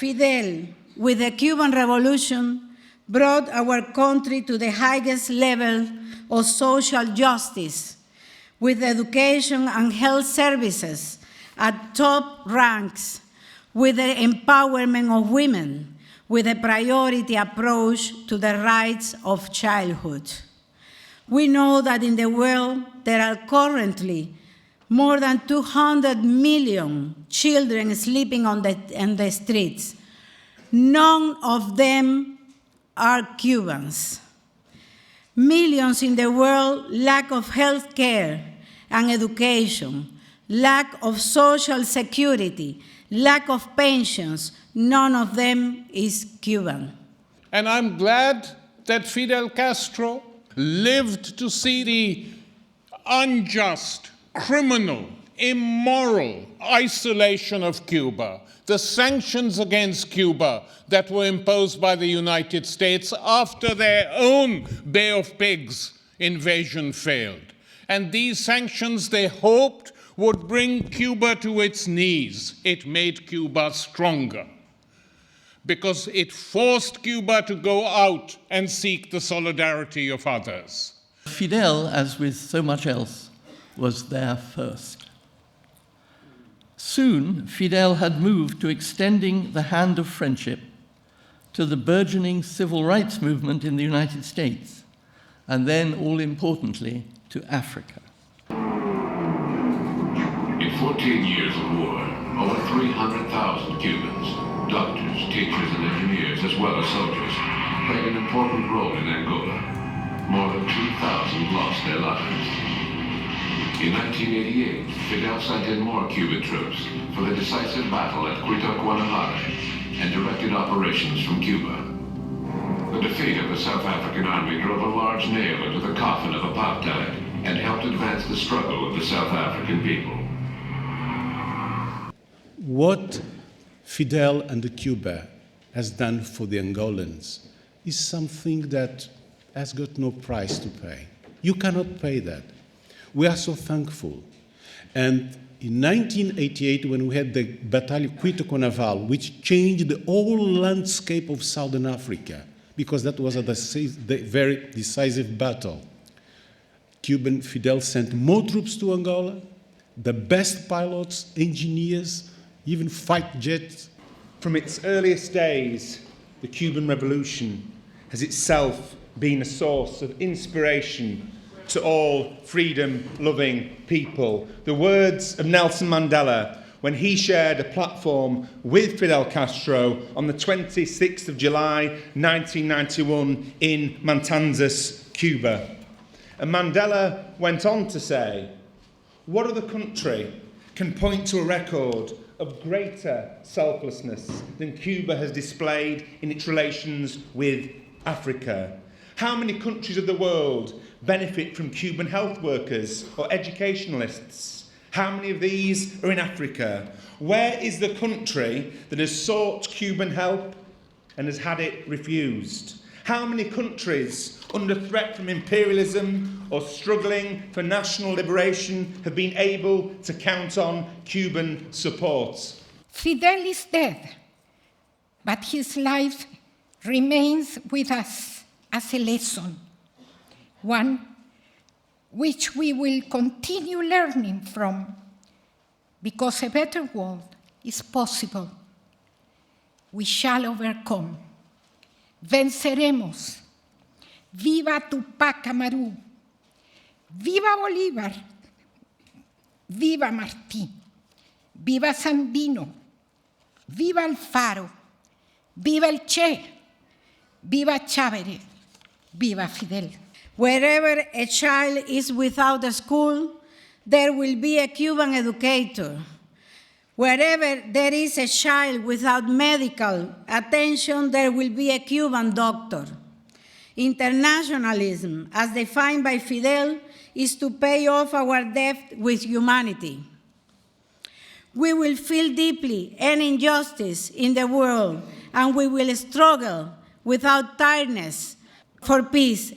Fidel, with the Cuban Revolution, brought our country to the highest level of social justice, with education and health services at top ranks, with the empowerment of women, with a priority approach to the rights of childhood. We know that in the world there are currently more than 200 million children sleeping on the streets. None of them are Cubans. Millions in the world lack of health care and education, lack of social security, lack of pensions. None of them is Cuban. And I'm glad that Fidel Castro lived to see the unjust, criminal, immoral isolation of Cuba, the sanctions against Cuba that were imposed by the United States after their own Bay of Pigs invasion failed. And these sanctions, they hoped, would bring Cuba to its knees. It made Cuba stronger because it forced Cuba to go out and seek the solidarity of others. Fidel, as with so much else, was there first. Soon, Fidel had moved to extending the hand of friendship to the burgeoning civil rights movement in the United States, and then, all importantly, to Africa. In 14 years of war, over 300,000 Cubans, doctors, teachers, and engineers, as well as soldiers, played an important role in Angola. More than 2,000 lost their lives. In 1988, Fidel sent in more Cuban troops for the decisive battle at Guanahara and directed operations from Cuba. The defeat of the South African army drove a large nail into the coffin of apartheid and helped advance the struggle of the South African people. What Fidel and Cuba has done for the Angolans is something that has got no price to pay. You cannot pay that. We are so thankful. And in 1988, when we had the Batalha Cuito-Conaval, which changed the whole landscape of Southern Africa, because that was a very decisive battle, Cuban Fidel sent more troops to Angola, the best pilots, engineers, even fight jets. From its earliest days, the Cuban Revolution has itself been a source of inspiration to all freedom-loving people. The words of Nelson Mandela when he shared a platform with Fidel Castro on the 26th of July 1991 in Matanzas, Cuba. And Mandela went on to say, "What other country can point to a record of greater selflessness than Cuba has displayed in its relations with Africa? How many countries of the world benefit from Cuban health workers or educationalists? How many of these are in Africa? Where is the country that has sought Cuban help and has had it refused? How many countries under threat from imperialism or struggling for national liberation have been able to count on Cuban support?" Fidel is dead, but his life remains with us as a lesson, one which we will continue learning from, because a better world is possible. We shall overcome. Venceremos. Viva Tupac Amaru. Viva Bolívar. Viva Martí. Viva Sandino. Viva Alfaro. Viva el Che. Viva Chávez. Viva Fidel. Wherever a child is without a school, there will be a Cuban educator. Wherever there is a child without medical attention, there will be a Cuban doctor. Internationalism, as defined by Fidel, is to pay off our debt with humanity. We will feel deeply any injustice in the world, and we will struggle without tiredness for peace.